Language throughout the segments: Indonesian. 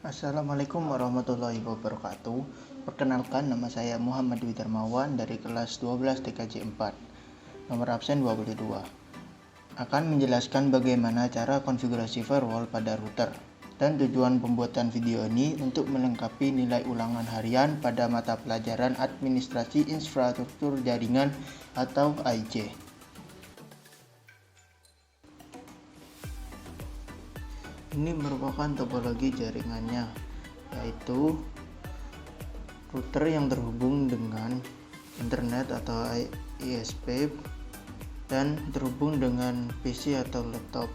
Assalamualaikum warahmatullahi wabarakatuh. Perkenalkan, nama saya Muhammad Dwi Darmawan dari kelas 12 TKJ 4. Nomor absen 22. Akan menjelaskan bagaimana cara konfigurasi firewall pada router. Dan tujuan pembuatan video ini untuk melengkapi nilai ulangan harian pada mata pelajaran Administrasi Infrastruktur Jaringan atau AIJ. Ini merupakan topologi jaringannya, yaitu router yang terhubung dengan internet atau ISP dan terhubung dengan PC atau laptop.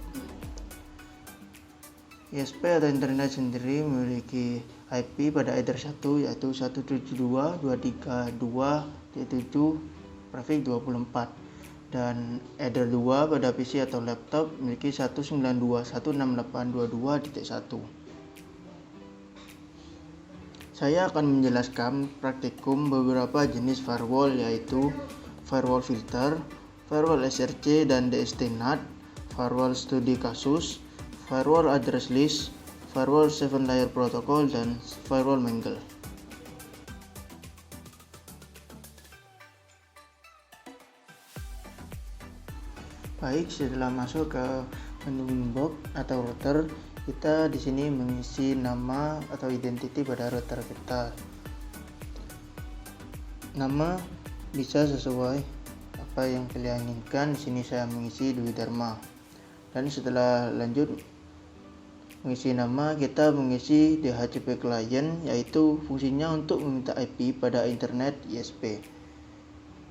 ISP atau internet sendiri memiliki IP pada header 1, yaitu 172.168.7 prefix 24, dan header 2 pada PC atau laptop memiliki 192.168.22.1. Saya akan menjelaskan praktikum beberapa jenis firewall, yaitu firewall filter, firewall SRC dan DST-NAT, firewall studi kasus, firewall address list, firewall 7 layer protocol, dan firewall mangle. Baik, setelah masuk ke menu inbox atau router, kita di sini mengisi nama atau identity pada router kita. Nama bisa sesuai apa yang kalian inginkan. Di sini saya mengisi Dwi Dharma. Dan setelah lanjut mengisi nama, kita mengisi DHCP client, yaitu fungsinya untuk meminta IP pada internet ISP.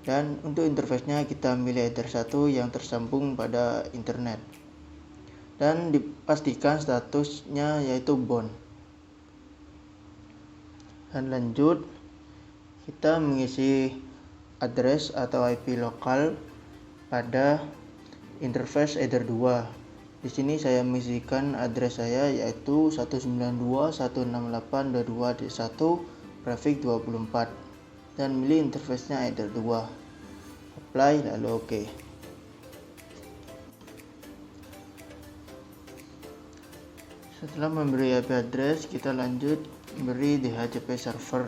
Dan untuk interface-nya kita milih header 1 yang tersambung pada internet. Dan dipastikan statusnya yaitu bound. Dan lanjut kita mengisi address atau IP lokal pada interface header 2. Di sini saya mengisikan address saya yaitu 192.168.22.1 prefix 24 dan milih interface-nya header 2. Apply lalu OK. Setelah memberi IP address, kita lanjut memberi DHCP server.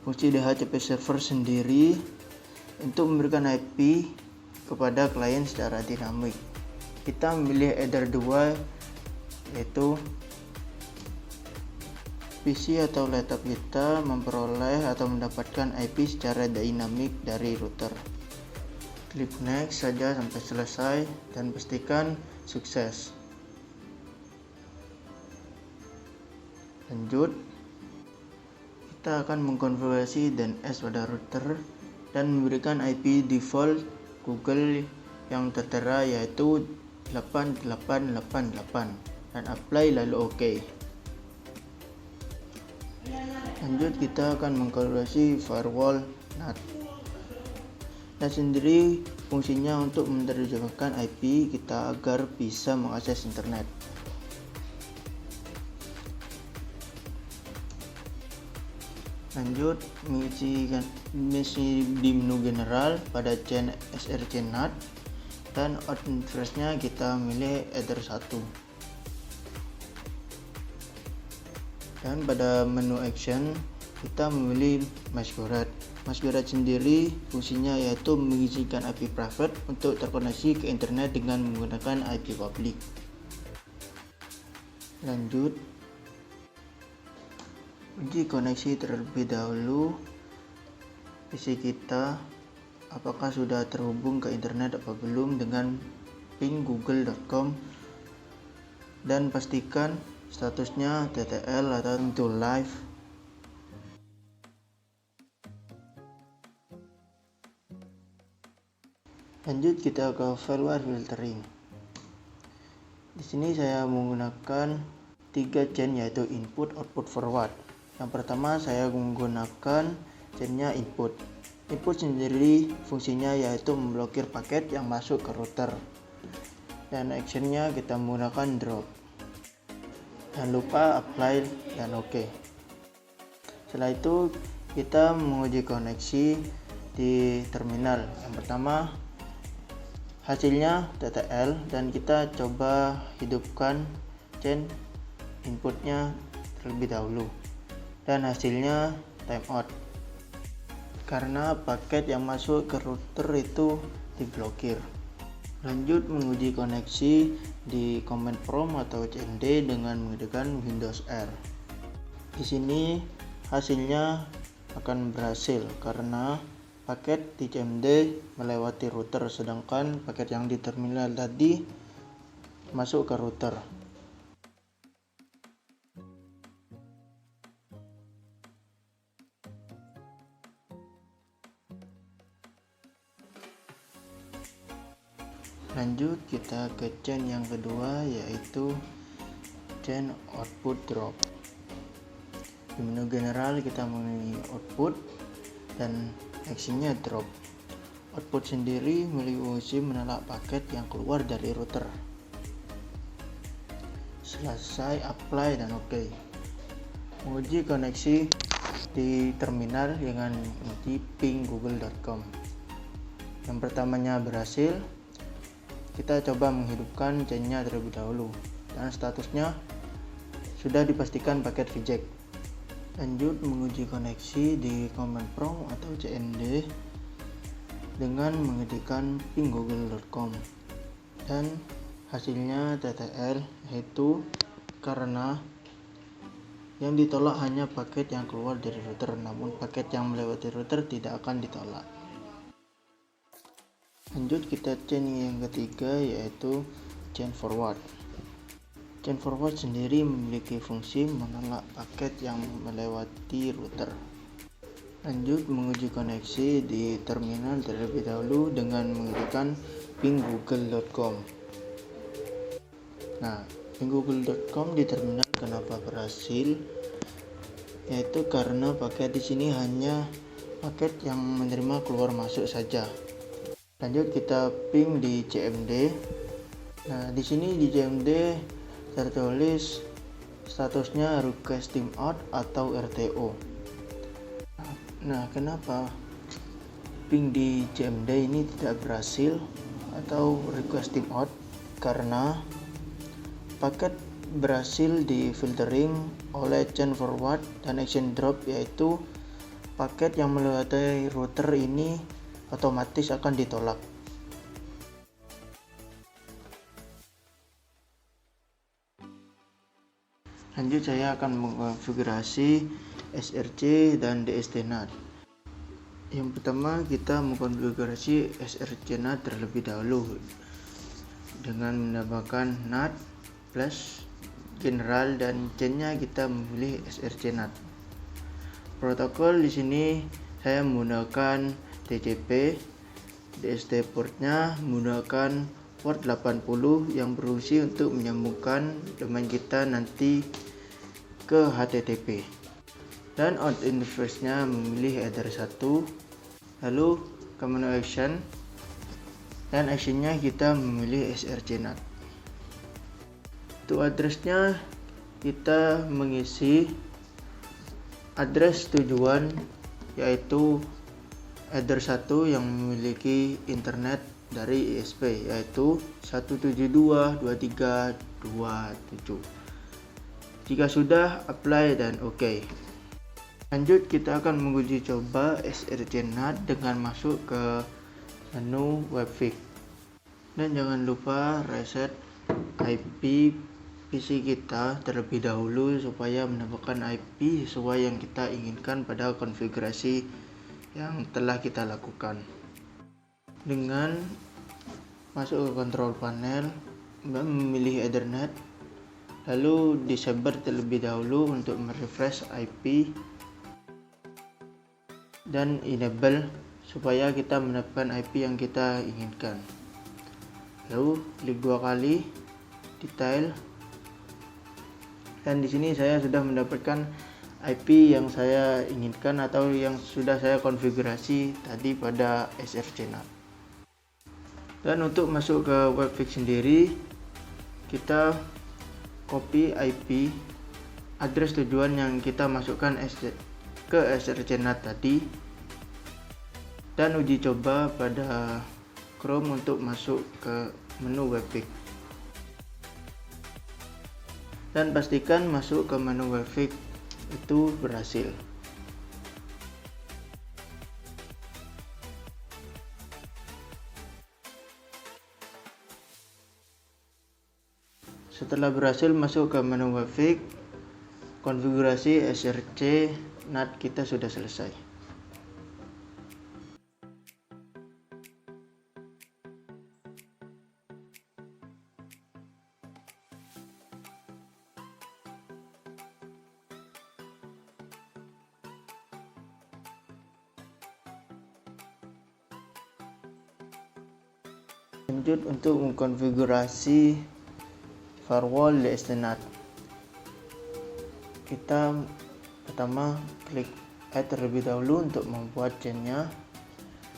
Fungsi DHCP server sendiri untuk memberikan IP kepada klien secara dinamik. Kita memilih header 2, yaitu PC atau laptop kita memperoleh atau mendapatkan IP secara dinamik dari router. Klik next saja sampai selesai dan pastikan sukses. Lanjut, kita akan mengkonfigurasi DNS pada router dan memberikan IP default Google yang tertera yaitu 8888 dan apply lalu OK. Lanjut, kita akan mengkonfigurasi firewall NAT. NAT sendiri fungsinya untuk menerjemahkan IP kita agar bisa mengakses internet. Lanjut, mengisi di menu general pada chain SRC NAT dan address-nya kita milih header 1. Dan pada menu action kita memilih masquerade. Masquerade sendiri fungsinya yaitu mengizinkan IP private untuk terkoneksi ke internet dengan menggunakan IP public. Lanjut, uji koneksi terlebih dahulu PC kita apakah sudah terhubung ke internet atau belum dengan ping google.com dan pastikan statusnya TTL atau to live. Lanjut, kita ke firewall filtering. Di sini saya menggunakan 3 chain yaitu input, output, forward. Yang pertama saya menggunakan chainnya input. Input sendiri fungsinya yaitu memblokir paket yang masuk ke router. Dan actionnya kita menggunakan drop. Jangan lupa apply dan OK. Setelah itu kita menguji koneksi di terminal. Yang pertama hasilnya TTL dan kita coba hidupkan chain inputnya terlebih dahulu, dan hasilnya timeout karena paket yang masuk ke router itu diblokir. Lanjut menguji koneksi di command prompt atau CMD dengan menggunakan Windows R. Di sini hasilnya akan berhasil karena paket di CMD melewati router, sedangkan paket yang di terminal tadi masuk ke router. Lanjut kita ke chain yang kedua, yaitu chain output drop. Di menu general kita memilih output dan actionnya drop. Output sendiri memiliki fungsi menolak paket yang keluar dari router. Selesai, apply dan OK. Menguji koneksi di terminal dengan menguji ping google.com. Yang pertamanya berhasil. Kita coba menghidupkan chainnya terlebih dahulu, dan statusnya sudah dipastikan paket reject. Lanjut menguji koneksi di command prompt atau CMD dengan mengetikkan ping google.com, dan hasilnya TTL, yaitu karena yang ditolak hanya paket yang keluar dari router, namun paket yang melewati router tidak akan ditolak. Lanjut kita chain yang ketiga, yaitu chain forward. Chain forward sendiri memiliki fungsi menolak paket yang melewati router. Lanjut menguji koneksi di terminal terlebih dahulu dengan mengetikkan ping google.com. Nah, ping google.com di terminal kenapa berhasil? Yaitu karena paket di sini hanya paket yang menerima keluar masuk saja. Lanjut kita ping di CMD. Nah, di sini di CMD tertulis statusnya request timeout atau RTO. Nah, kenapa ping di CMD ini tidak berhasil atau request timeout? Karena paket berhasil di filtering oleh chain forward dan action drop, yaitu paket yang melewati router ini otomatis akan ditolak. Lanjut saya akan mengkonfigurasi SRC dan DST-NAT. Yang pertama kita mengkonfigurasi SRC-NAT terlebih dahulu dengan menambahkan NAT plus general, dan chainnya kita memilih SRC-NAT. Protokol di sini saya menggunakan TCP. DST portnya menggunakan port 80 yang berfungsi untuk menyambungkan domain kita nanti ke HTTP. Dan out interface-nya memilih header 1, lalu ke menu action, dan actionnya kita memilih SRC-NAT. Untuk address-nya kita mengisi address tujuan, yaitu header 1 yang memiliki internet dari ISP, yaitu 172.23.27. Jika sudah, apply dan OK. Lanjut kita akan menguji coba SRC-NAT dengan masuk ke menu webfix, dan jangan lupa reset IP PC kita terlebih dahulu supaya mendapatkan IP sesuai yang kita inginkan pada konfigurasi yang telah kita lakukan. Dengan masuk ke control panel, memilih Ethernet, lalu disable terlebih dahulu untuk merefresh IP, dan enable supaya kita mendapatkan IP yang kita inginkan. Lalu klik 2 kali detail, dan di sini saya sudah mendapatkan IP yang saya inginkan atau yang sudah saya konfigurasi tadi pada SRC-NAT. Dan untuk masuk ke webfix sendiri, kita copy IP address tujuan yang kita masukkan ke SRC-NAT tadi, dan uji coba pada Chrome untuk masuk ke menu webfix. Dan pastikan masuk ke menu Webfix itu berhasil. Setelah berhasil masuk ke menu Webfix, konfigurasi SRC NAT kita sudah selesai. Lanjut untuk mengkonfigurasi firewall DST-NAT. Kita pertama klik add terlebih dahulu untuk membuat chainnya.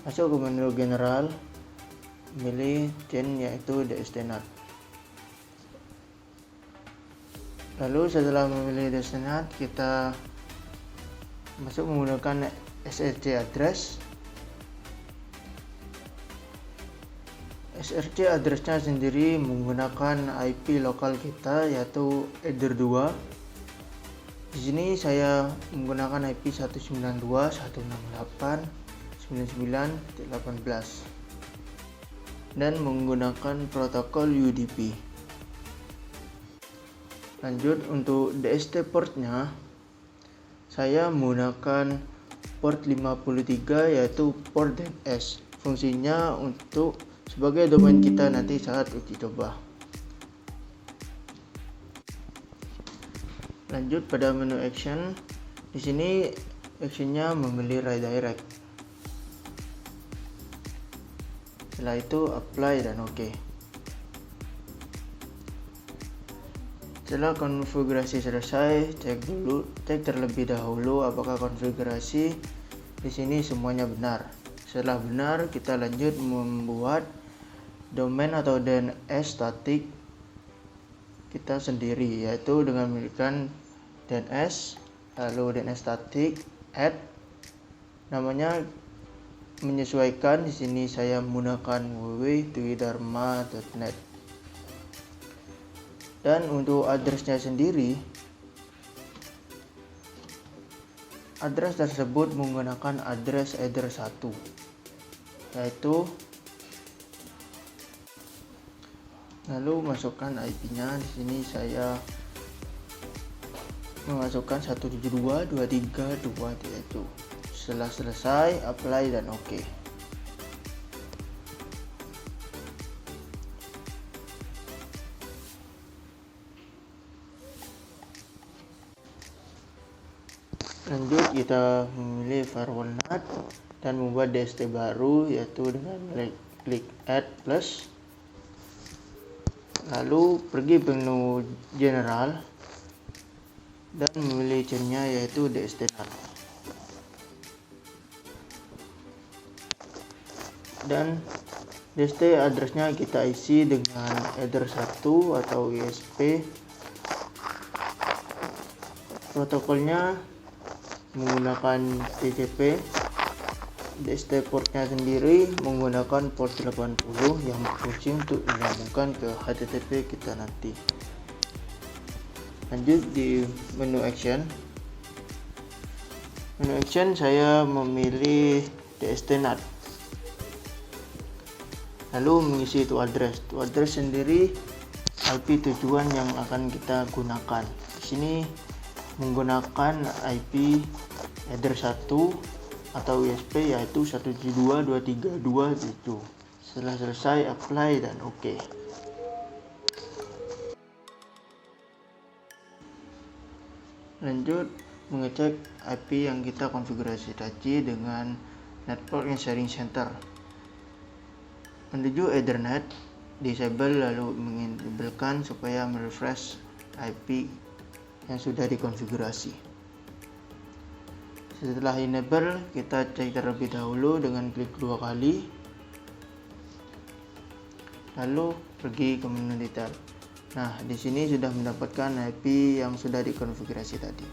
Masuk ke menu general, pilih chain yaitu DST-NAT. Lalu setelah memilih DST-NAT, kita masuk menggunakan SRC address. SRC addressnya sendiri menggunakan IP lokal kita yaitu Ether 2. Di sini saya menggunakan IP 192.168.99.18 dan menggunakan protokol UDP. Lanjut untuk DST portnya, saya menggunakan port 53 yaitu port DNS. Fungsinya untuk sebagai domain kita nanti saat uji coba. Lanjut pada menu action. Di sini actionnya memilih redirect. Setelah itu apply dan OK. Setelah konfigurasi selesai, cek terlebih dahulu apakah konfigurasi di sini semuanya benar. Setelah benar, kita lanjut membuat domain atau DNS statik kita sendiri, yaitu dengan menggunakan DNS, lalu DNS statik add, namanya menyesuaikan. Di sini saya menggunakan www.dwidharma.net. Dan untuk addressnya sendiri, address tersebut menggunakan address Ether 1, yaitu lalu masukkan IP-nya. Di sini saya memasukkan 172.23.2 Setelah selesai, apply dan OK. Lanjut kita memilih firewall NAT dan membuat DST baru, yaitu dengan klik add plus. Lalu pergi menu general dan memilih chainnya yaitu DST-NAT. Dan DST addressnya kita isi dengan Ether 1 atau ISP. Protokolnya menggunakan TCP. DST portnya sendiri menggunakan port 80 yang berfungsi untuk menyambungkan ke HTTP kita nanti. Lanjut di menu action. Menu action saya memilih DST-NAT. Lalu mengisi itu address. Itu address sendiri IP tujuan yang akan kita gunakan. Di sini menggunakan IP Ether 1 atau ISP yaitu 172.23.2. Setelah selesai, apply dan OK. Lanjut mengecek IP yang kita konfigurasi tadi dengan network sharing center. Menuju Ethernet, disable lalu mengenablekan supaya merefresh IP yang sudah dikonfigurasi. Setelah enable, kita cek terlebih dahulu dengan klik 2 kali. Lalu pergi ke menu detail. Nah, di sini sudah mendapatkan IP yang sudah dikonfigurasi tadi.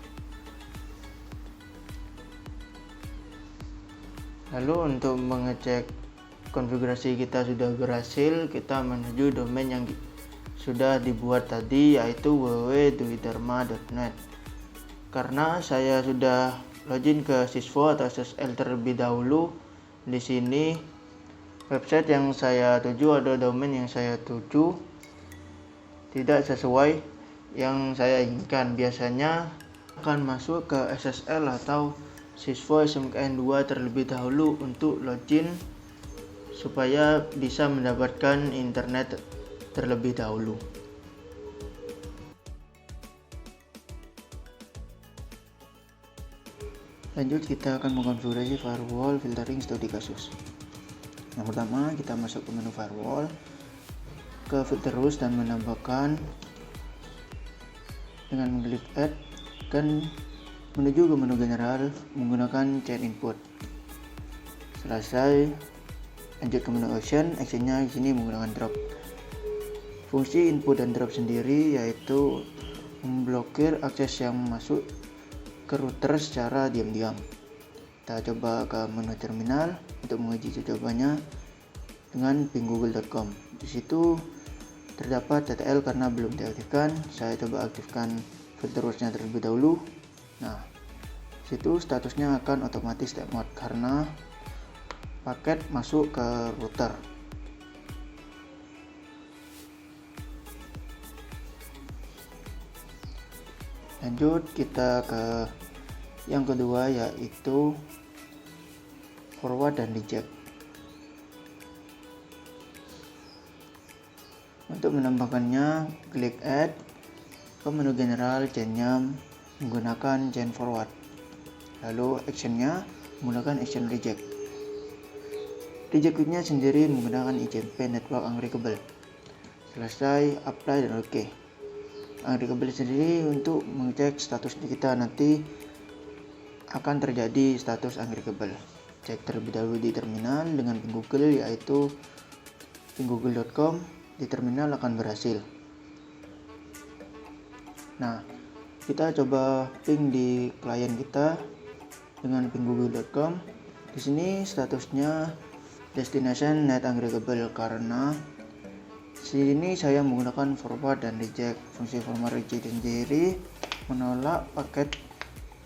Lalu untuk mengecek konfigurasi kita sudah berhasil, kita menuju domain yang sudah dibuat tadi, yaitu www.dwidharma.net. Karena saya sudah login ke Sysfo atau SSL terlebih dahulu, di sini website yang saya tuju atau domain yang saya tuju tidak sesuai yang saya inginkan. Biasanya akan masuk ke SSL atau Sysfo SMKN2 terlebih dahulu untuk login supaya bisa mendapatkan internet terlebih dahulu. Lanjut, kita akan mengkonfigurasi firewall filtering studi kasus. Yang pertama, kita masuk ke menu firewall, ke filter rules dan menambahkan dengan mengklik add dan menuju ke menu general menggunakan chain input. Selesai, lanjut ke menu actionnya di sini menggunakan drop. Fungsi input dan drop sendiri yaitu memblokir akses yang masuk ke router secara diam-diam. Kita coba ke menu terminal untuk menguji jawabannya dengan ping google.com. Di situ terdapat TTL karena belum diaktifkan. Saya coba aktifkan filter rules-nya terlebih dahulu. Nah, situ statusnya akan otomatis take mode karena paket masuk ke router. Lanjut, kita ke yang kedua yaitu forward dan reject. Untuk menambahkannya, klik add ke menu general chainnya menggunakan chain forward. Lalu actionnya menggunakan action reject. Reject sendiri menggunakan ICMP network unbreakable. Selesai, apply dan OK. Unbreakable sendiri untuk mengecek status kita nanti akan terjadi status unbreakable. Cek terlebih dahulu di terminal dengan ping Google yaitu ping google.com. Di terminal akan berhasil. Nah, kita coba ping di klien kita dengan ping google.com. Di sini statusnya destination net unbreakable karena sini saya menggunakan forward dan reject. Fungsi forward reject sendiri menolak paket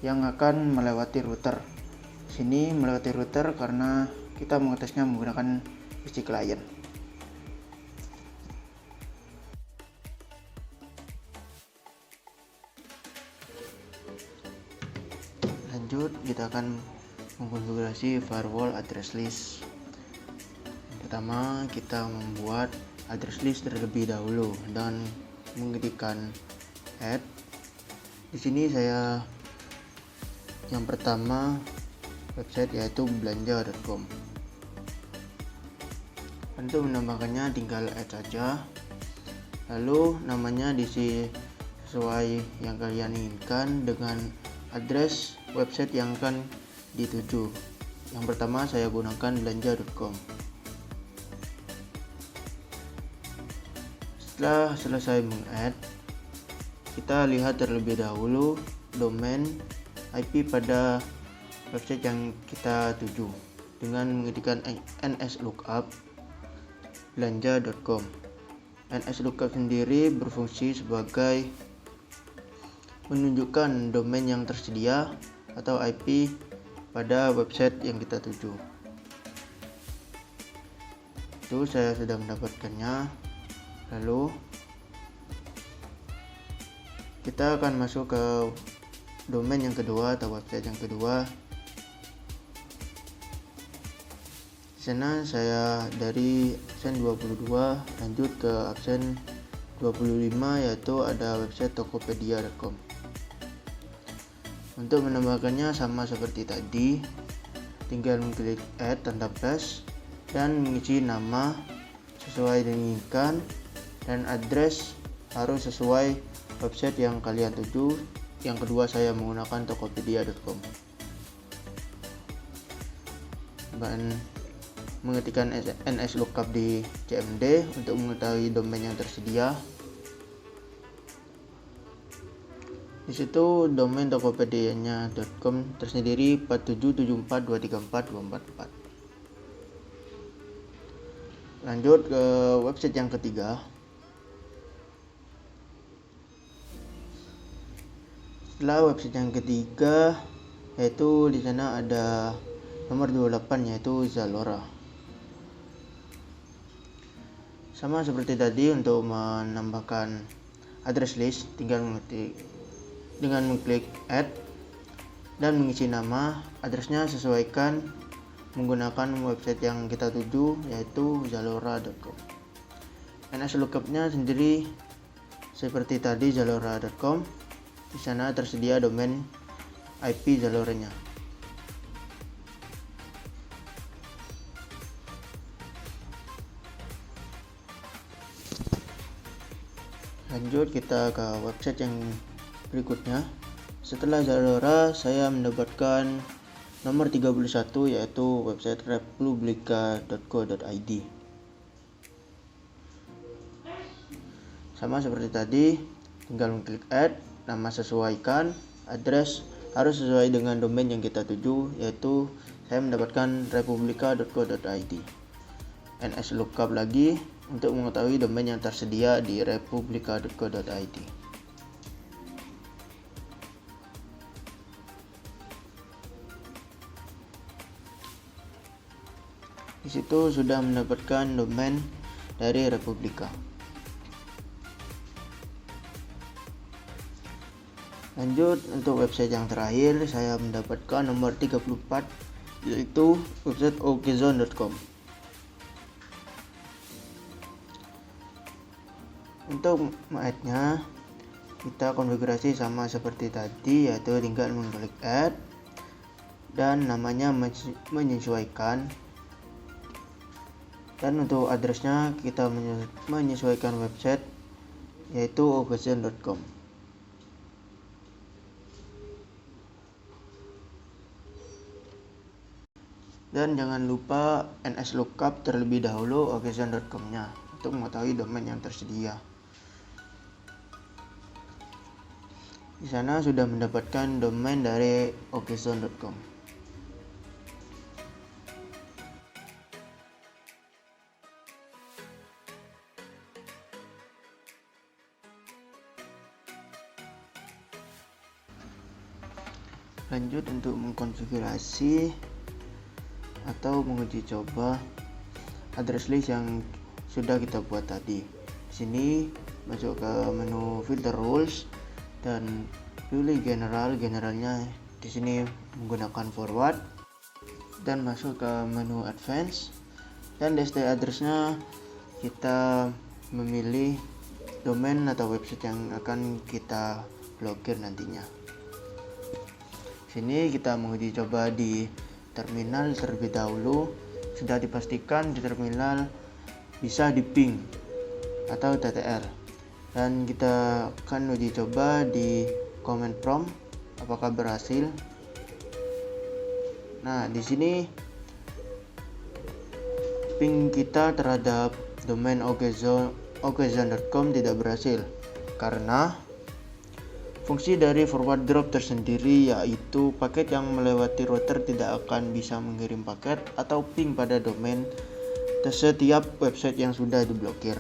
yang akan melewati router. Sini melewati router karena kita mengetesnya menggunakan PC client. Lanjut, kita akan mengkonfigurasi firewall address list. Pertama, kita membuat address list terlebih dahulu dan mengetikkan add. Di sini saya yang pertama website yaitu belanja.com. Untuk menambahkannya tinggal add saja. Lalu namanya diisi sesuai yang kalian inginkan dengan address website yang akan dituju. Yang pertama saya gunakan belanja.com. Setelah selesai meng-add, kita lihat terlebih dahulu domain IP pada website yang kita tuju dengan mengetikkan nslookup belanja.com. nslookup sendiri berfungsi sebagai menunjukkan domain yang tersedia atau IP pada website yang kita tuju. Itu saya sudah mendapatkannya. Lalu kita akan masuk ke domain yang kedua atau website yang kedua. Di sana saya dari absen 22 lanjut ke absen 25 yaitu ada website tokopedia.com. Untuk menambahkannya sama seperti tadi, tinggal mengklik add tanda plus dan mengisi nama sesuai diinginkan dan address harus sesuai website yang kalian tuju. Yang kedua saya menggunakan tokopedia.com. Dan mengetikkan nslookup di CMD untuk mengetahui domain yang tersedia. Di situ domain tokopedia.com tersendiri 4774234244. Lanjut ke website yang ketiga. Setelah website yang ketiga, yaitu di sana ada nomor 28 yaitu Zalora. Sama seperti tadi, untuk menambahkan address list tinggal dengan mengklik add dan mengisi nama. Addressnya sesuaikan menggunakan website yang kita tuju yaitu zalora.com. NS lookupnya sendiri seperti tadi, zalora.com. Di sana tersedia domain IP Zaloranya. Lanjut kita ke website yang berikutnya. Setelah Zalora, saya mendapatkan nomor 31 yaitu website republica.co.id. Sama seperti tadi, tinggal mengklik add, nama sesuaikan, address harus sesuai dengan domain yang kita tuju, yaitu saya mendapatkan republica.co.id. NS lookup lagi untuk mengetahui domain yang tersedia di republica.co.id. Di situ sudah mendapatkan domain dari Republica. Lanjut untuk website yang terakhir, saya mendapatkan nomor 34 yaitu website okezone.com. Untuk add-nya kita konfigurasi sama seperti tadi, yaitu tinggal mengklik add dan namanya menyesuaikan. Dan untuk addressnya kita menyesuaikan website yaitu okezone.com. Dan jangan lupa NS lookup terlebih dahulu okezone.com-nya untuk mengetahui domain yang tersedia. Di sana sudah mendapatkan domain dari okezone.com. Lanjut untuk mengkonfigurasi atau menguji coba address list yang sudah kita buat tadi. Di sini masuk ke menu filter rules dan pilih generalnya di sini menggunakan forward, dan masuk ke menu advance, dan destinasi addressnya kita memilih domain atau website yang akan kita blokir nantinya. Sini kita menguji coba di terminal terlebih dahulu. Sudah dipastikan di terminal bisa di ping atau TTR. Dan kita akan uji coba di command prompt apakah berhasil. Nah, di sini ping kita terhadap domain okezone.com tidak berhasil karena fungsi dari forward drop tersendiri, yaitu paket yang melewati router tidak akan bisa mengirim paket atau ping pada domain setiap website yang sudah diblokir.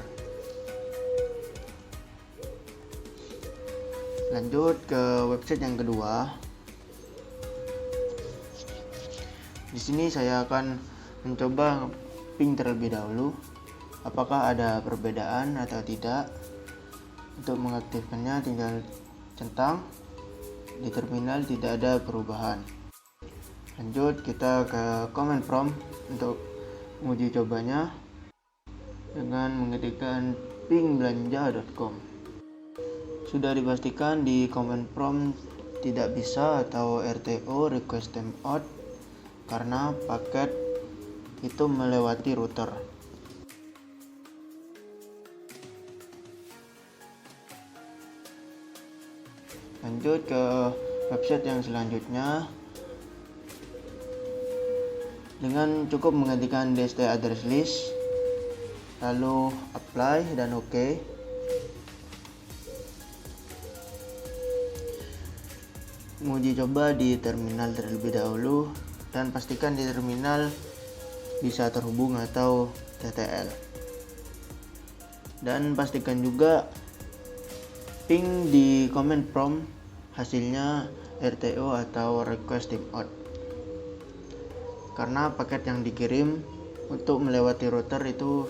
Lanjut ke website yang kedua. Di sini saya akan mencoba ping terlebih dahulu apakah ada perbedaan atau tidak. Untuk mengaktifkannya tinggal centang, di terminal tidak ada perubahan. Lanjut kita ke command prompt untuk menguji cobanya dengan mengetikkan pingbelanja.com. Sudah dipastikan di command prompt tidak bisa atau RTO request timeout karena paket itu melewati router. Lanjut ke website yang selanjutnya. Dengan cukup menggantikan DST address list, lalu apply dan OK. Menguji coba di terminal terlebih dahulu dan pastikan di terminal bisa terhubung atau TTL. Dan pastikan juga ping di command prompt hasilnya RTO atau request timeout, karena paket yang dikirim untuk melewati router itu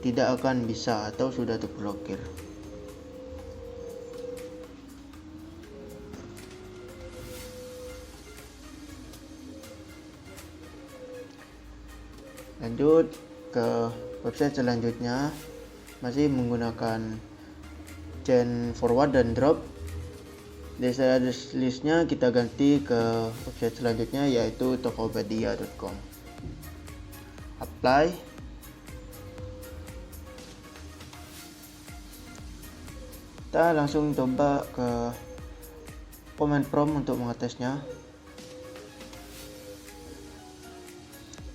tidak akan bisa atau sudah terblokir. Lanjut ke website selanjutnya, masih menggunakan chain forward dan drop. Desa address listnya kita ganti ke website selanjutnya, yaitu tokopedia.com. Apply. Kita langsung coba ke command prompt untuk mengetesnya.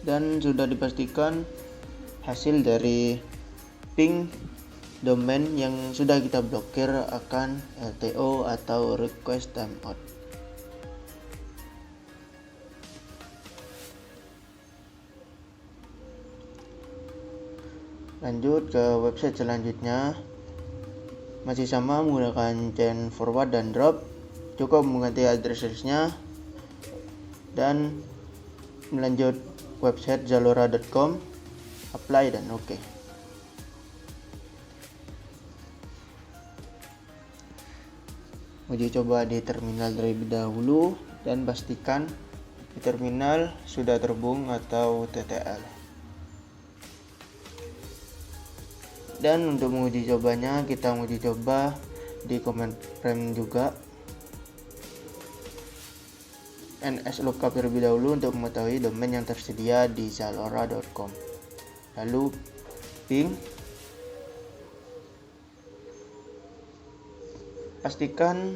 Dan sudah dipastikan hasil dari ping domain yang sudah kita blokir akan RTO atau request timeout. Lanjut ke website selanjutnya, masih sama menggunakan chain forward dan drop. Cukup mengganti address listnya dan melanjut website zalora.com, apply dan oke. Uji coba di terminal terlebih dahulu dan pastikan di terminal sudah terhubung atau TTL. Dan untuk menguji cobanya, kita menguji coba di command prompt juga. NS lookup terlebih dahulu untuk mengetahui domain yang tersedia di zalora.com. Lalu ping. Pastikan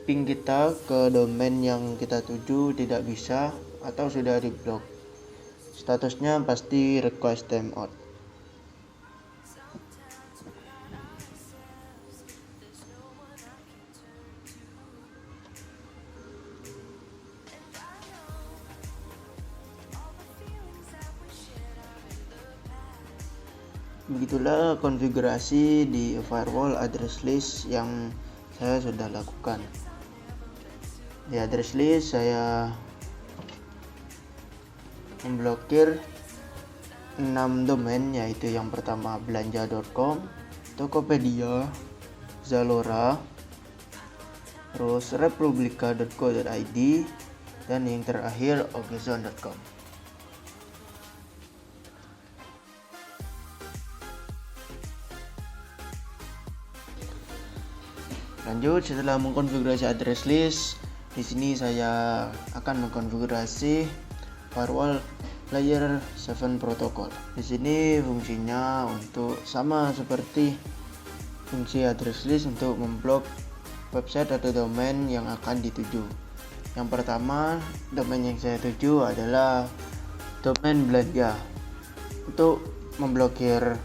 ping kita ke domain yang kita tuju tidak bisa atau sudah diblok. Statusnya pasti request timeout. Begitulah konfigurasi di firewall address list yang saya sudah lakukan. Di address list saya memblokir 6 domain, yaitu yang pertama belanja.com, Tokopedia, Zalora, terus republika.co.id, dan yang terakhir okzone.com. Lanjut, setelah mengkonfigurasi address list, di sini saya akan mengkonfigurasi firewall layer 7 protocol. Di sini fungsinya untuk sama seperti fungsi address list untuk memblok website atau domain yang akan dituju. Yang pertama, domain yang saya tuju adalah domain belanja. Untuk memblokir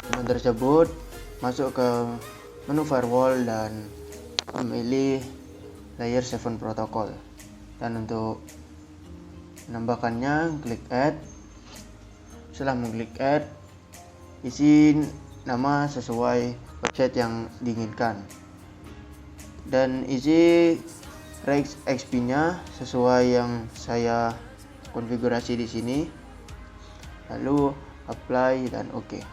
domain tersebut, masuk ke menu firewall dan memilih layer 7 protocol. Dan untuk menambahkannya, klik add. Setelah mengklik add, isi nama sesuai website yang diinginkan dan isi range XP-nya sesuai yang saya konfigurasi di sini. Lalu apply dan oke.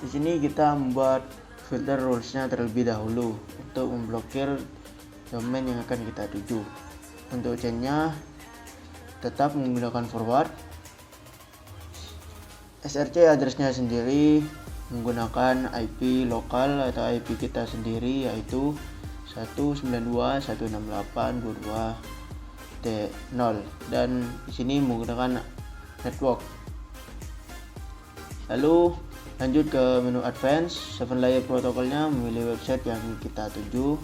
Di sini kita membuat filter rules-nya terlebih dahulu untuk memblokir domain yang akan kita tuju. Untuk chain-nya tetap menggunakan forward. SRC address-nya sendiri menggunakan IP lokal atau IP kita sendiri, yaitu 192.168.22.0, dan di sini menggunakan network. Lalu lanjut ke menu advance, 7 layer protokolnya memilih website yang kita tuju.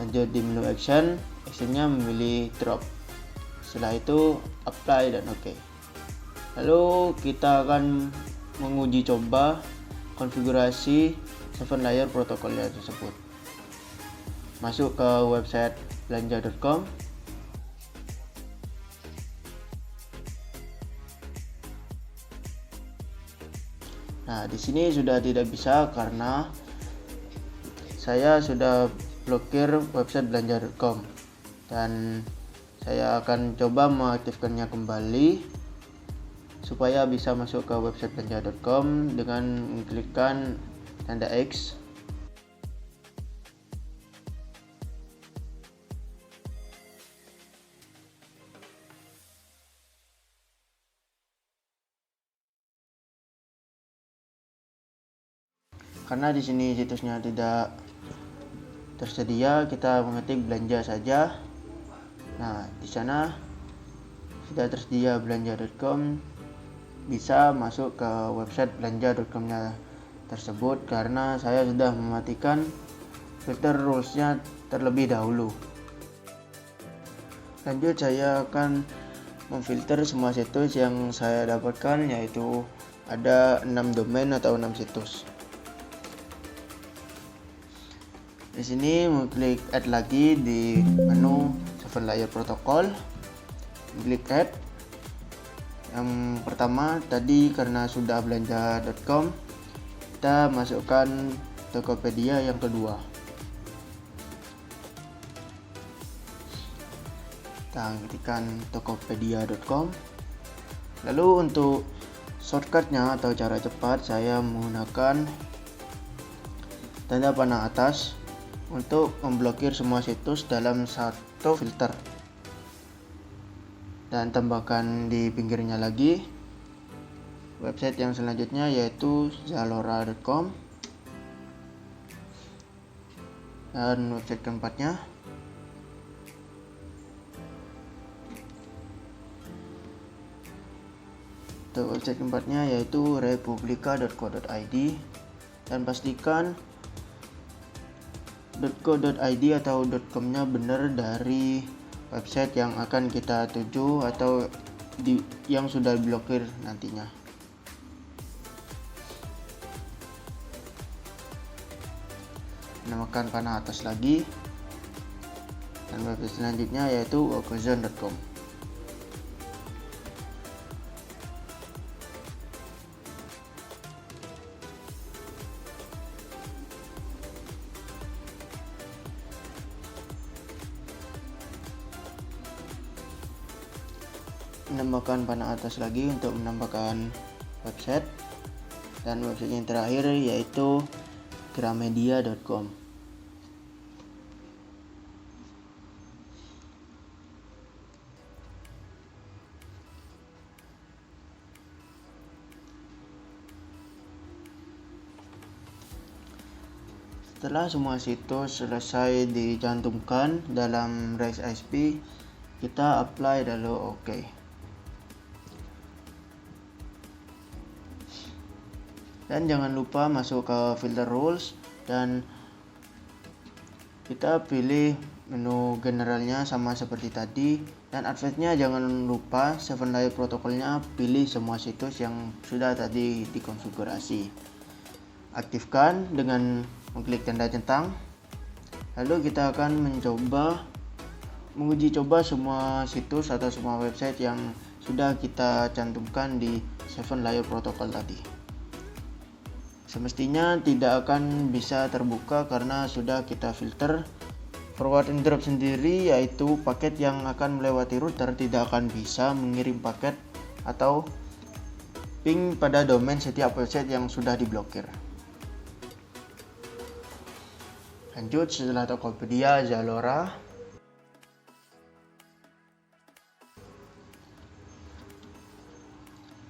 Lanjut di menu actionnya memilih drop. Setelah itu apply dan oke. Lalu kita akan menguji coba konfigurasi 7 layer protokolnya tersebut. Masuk ke website belanja.com. Nah, di sini sudah tidak bisa karena saya sudah blokir website belanja.com, dan saya akan coba mengaktifkannya kembali supaya bisa masuk ke website belanja.com dengan mengklikkan tanda X. Karena di sini situsnya tidak tersedia, kita mengetik belanja saja. Nah, di sana sudah tersedia belanja.com, bisa masuk ke website belanja.com-nya tersebut karena saya sudah mematikan filter rules-nya terlebih dahulu. Lanjut, saya akan memfilter semua situs yang saya dapatkan, yaitu ada 6 domain atau 6 situs. Di sini mengklik add lagi di menu 7 layer protocol, klik add. Yang pertama tadi karena sudah belanja.com, kita masukkan Tokopedia yang kedua. Kita ketikkan tokopedia.com. Lalu untuk shortcutnya atau cara cepat, saya menggunakan tanda panah atas untuk memblokir semua situs dalam satu filter, dan tambahkan di pinggirnya lagi website yang selanjutnya, yaitu zalora.com, dan website keempatnya yaitu republika.co.id, dan pastikan .co.id atau .com-nya benar dari website yang akan kita tuju atau yang sudah diblokir nantinya. Namakan panah atas lagi, dan website selanjutnya yaitu okezone.com. Menambahkan panah atas lagi untuk menambahkan website, dan website yang terakhir yaitu gramedia.com. Setelah semua situs selesai dicantumkan dalam REST ISP, kita apply lalu OK. Dan jangan lupa masuk ke filter rules, dan kita pilih menu generalnya sama seperti tadi, dan advanced-nya jangan lupa 7 layer protokolnya pilih semua situs yang sudah tadi dikonfigurasi. Aktifkan dengan mengklik tanda centang. Lalu kita akan menguji coba semua situs atau semua website yang sudah kita cantumkan di 7 layer protokol tadi. Semestinya tidak akan bisa terbuka karena sudah kita filter. Forward and drop sendiri, yaitu paket yang akan melewati router tidak akan bisa mengirim paket atau ping pada domain setiap website yang sudah diblokir. Lanjut, setelah Tokopedia, Zalora,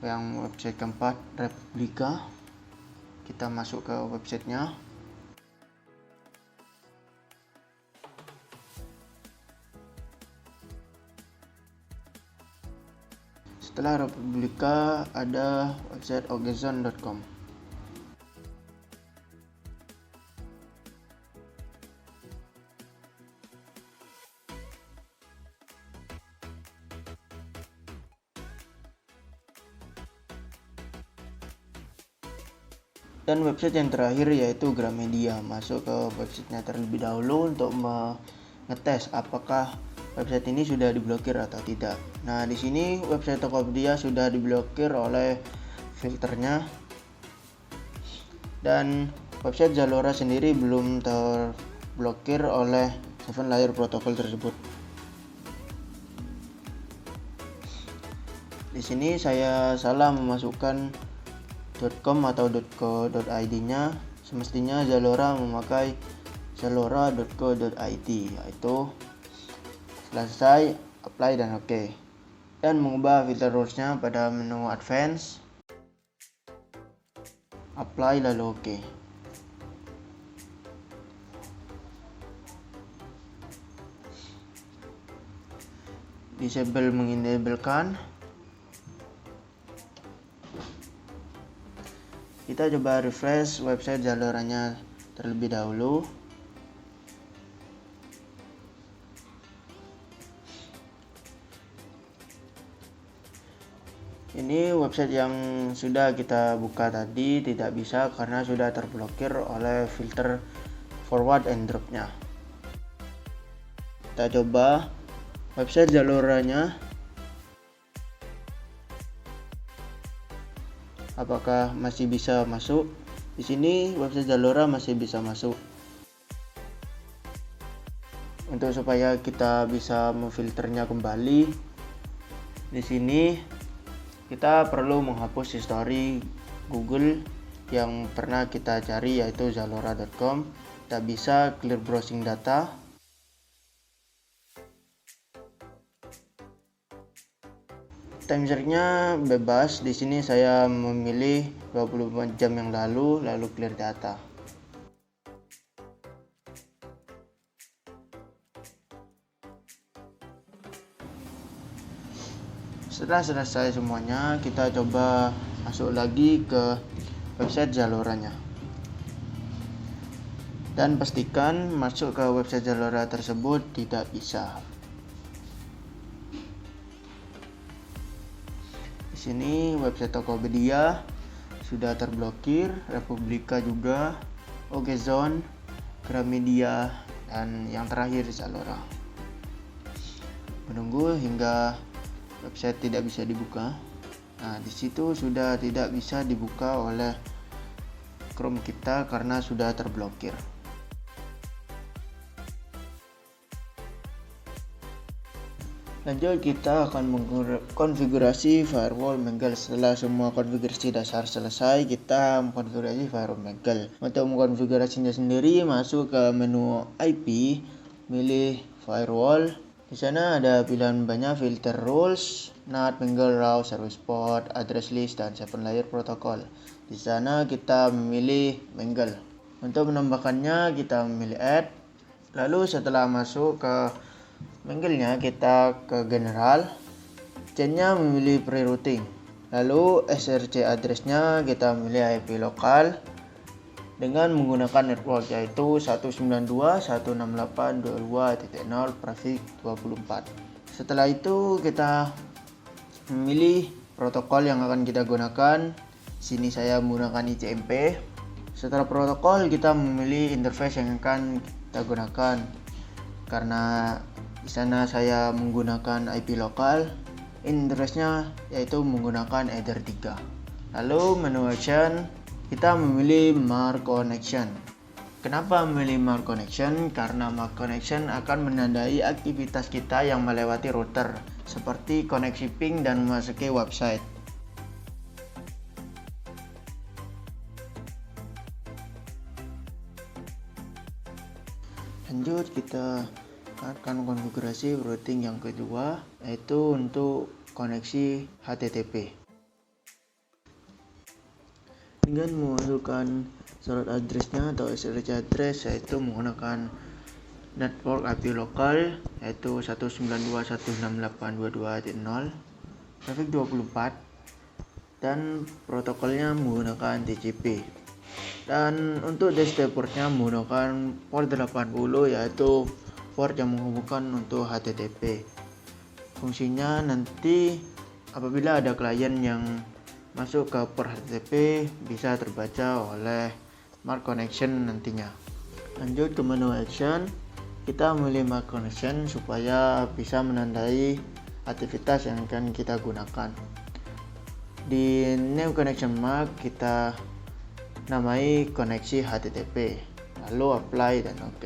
yang website keempat Republika, kita masuk ke websitenya. Setelah Republika ada website okezone.com. Dan website yang terakhir yaitu Gramedia. Masuk ke websitenya terlebih dahulu untuk mengetes apakah website ini sudah diblokir atau tidak. Nah, di sini website Tokopedia sudah diblokir oleh filternya. Dan website Zalora sendiri belum terblokir oleh 7-layer protokol tersebut. Di sini saya salah memasukkan .com atau .co.id-nya. Semestinya Zalora memakai zalora.co.id, yaitu selesai, apply dan oke. Dan mengubah filter rules-nya pada menu advance, apply lalu oke. Disable mengenablekan. Kita coba refresh website Zaloranya terlebih dahulu. Ini website yang sudah kita buka tadi tidak bisa karena sudah terblokir oleh filter forward and drop-nya. Kita coba website Zaloranya. Apakah masih bisa masuk? Di sini website Zalora masih bisa masuk. Untuk supaya kita bisa memfilternya kembali, di sini kita perlu menghapus history Google yang pernah kita cari, yaitu zalora.com. Kita bisa clear browsing data. Timesernya bebas. Di sini saya memilih 24 jam yang lalu clear data. Setelah selesai semuanya, kita coba masuk lagi ke website Zaloranya. Dan pastikan masuk ke website Zalora tersebut tidak bisa. Di sini website Tokopedia sudah terblokir, Republika juga, Ogezone, Gramedia, dan yang terakhir Zalora. Menunggu hingga website tidak bisa dibuka. Nah, di situ sudah tidak bisa dibuka oleh Chrome kita karena sudah terblokir. Lanjut, kita akan mengkonfigurasi firewall Mangle. Setelah semua konfigurasi dasar selesai, kita mengkonfigurasi firewall Mangle. Untuk mengkonfigurasinya sendiri, masuk ke menu IP, pilih firewall. Di sana ada pilihan banyak, filter rules, NAT, Mangle, route, service port, address list, dan 7-layer protocol. Di sana kita memilih Mangle. Untuk menambahkannya, kita memilih add. Lalu setelah masuk ke Mangle-nya, kita ke general, chain-nya memilih pre-routing. Lalu SRC address-nya kita memilih IP lokal dengan menggunakan network, yaitu 192.168.22.0 prefix 24. Setelah itu kita memilih protokol yang akan kita gunakan. Sini saya menggunakan ICMP. Setelah protokol, kita memilih interface yang akan kita gunakan. Karena di sana saya menggunakan IP lokal, interface-nya yaitu menggunakan Ether 3. Lalu menu action, kita memilih Mark Connection. Kenapa memilih Mark Connection? Karena Mark Connection akan menandai aktivitas kita yang melewati router, seperti koneksi ping dan memasuki website. Lanjut, kita akan konfigurasi routing yang kedua, yaitu untuk koneksi HTTP. Dengan memasukkan slot address-nya atau SRC address, yaitu menggunakan network IP lokal, yaitu 192.168.22.0 prefix 24, dan protokolnya menggunakan TCP. Dan untuk desktop port-nya menggunakan port 80, yaitu port yang menghubungkan untuk HTTP. Fungsinya nanti apabila ada klien yang masuk ke port HTTP bisa terbaca oleh Mark Connection nantinya. Lanjut ke menu action, kita memilih Mark Connection supaya bisa menandai aktivitas yang akan kita gunakan. Di name connection mark kita namai koneksi HTTP, lalu apply dan OK.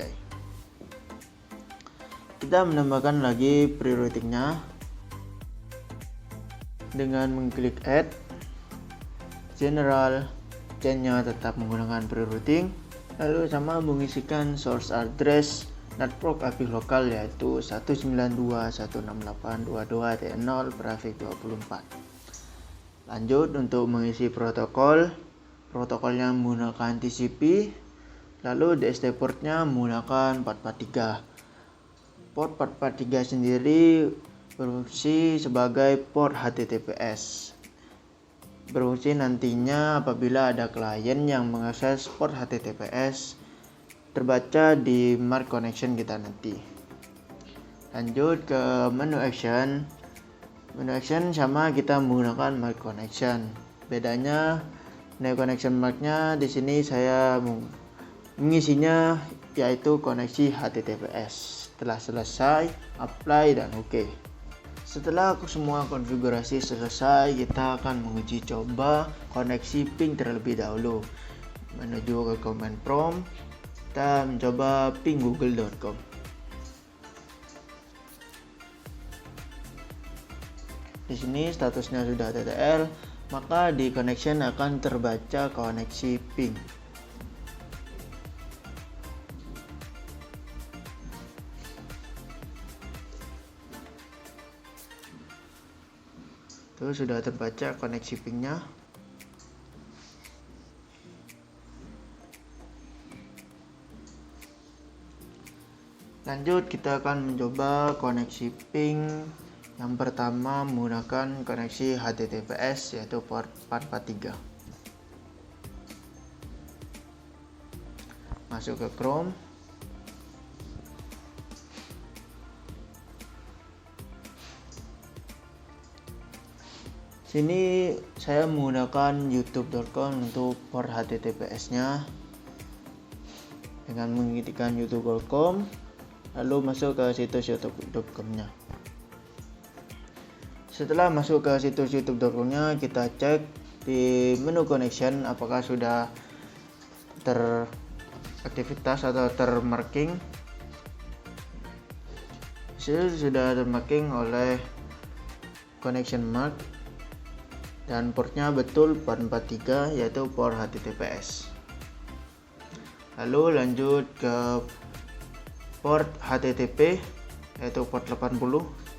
Kita menambahkan lagi preroutingnya dengan mengklik add. General, chainnya tetap menggunakan prerouting, lalu sama mengisikan source address network API lokal yaitu 192.168.22.0/24. Lanjut untuk mengisi protokolnya menggunakan TCP, lalu DST portnya menggunakan 443. Port 443 sendiri berfungsi sebagai port HTTPS. Berfungsi nantinya apabila ada klien yang mengakses port HTTPS terbaca di MARC connection kita nanti. Lanjut ke menu action. Menu action sama kita menggunakan MARC connection. Bedanya menu connection MARC-nya di sini saya mengisinya yaitu koneksi HTTPS. Setelah selesai, apply dan OK. Setelah semua konfigurasi selesai, kita akan menguji coba koneksi ping terlebih dahulu. Menuju ke command prompt, kita mencoba ping google.com. Di sini statusnya sudah TTL, maka di connection akan terbaca koneksi ping. Itu sudah terbaca koneksi pingnya. Lanjut kita akan mencoba koneksi ping yang pertama menggunakan koneksi HTTPS yaitu port 443. Masuk ke Chrome. Sini saya menggunakan youtube.com untuk port HTTPS-nya dengan mengetikkan youtube.com, lalu masuk ke situs youtube.com-nya. Setelah masuk ke situs youtube.com-nya, kita cek di menu connection apakah sudah teraktivitas atau termarking. Sudah termarking oleh connection mark dan portnya betul 443 yaitu port HTTPS. Lalu lanjut ke port HTTP yaitu port 80.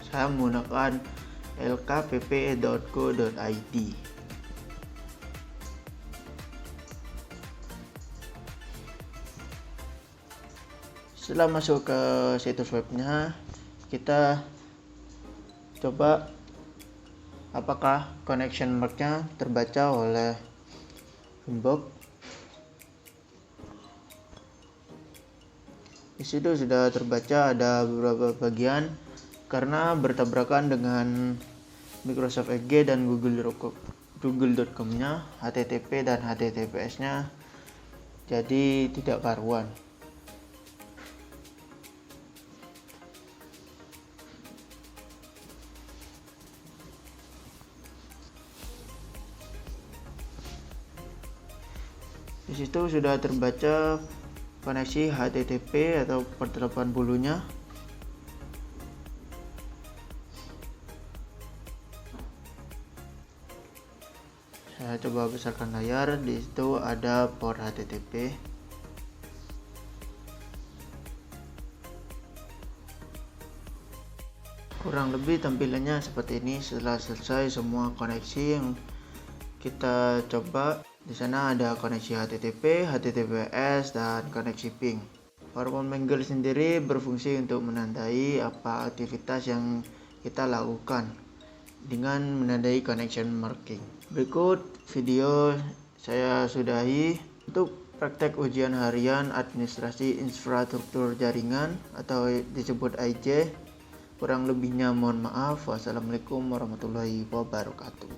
Saya menggunakan lkpp.co.id. Setelah masuk ke situs webnya, kita coba apakah connection mark-nya terbaca oleh inbox. Di situ sudah terbaca ada beberapa bagian karena bertabrakan dengan Microsoft Edge dan Google.com-nya, HTTP dan HTTPS-nya, jadi tidak karuan. Di situ sudah terbaca koneksi HTTP atau port 80-nya. Saya coba besarkan layar. Di situ ada port HTTP. Kurang lebih tampilannya seperti ini setelah selesai semua koneksi yang kita coba. Di sana ada koneksi HTTP, HTTPS, dan koneksi ping. Firewall Mangle sendiri berfungsi untuk menandai apa aktivitas yang kita lakukan dengan menandai connection marking. Berikut video saya sudahi untuk praktek ujian harian administrasi infrastruktur jaringan atau disebut IJ. Kurang lebihnya mohon maaf. Wassalamualaikum warahmatullahi wabarakatuh.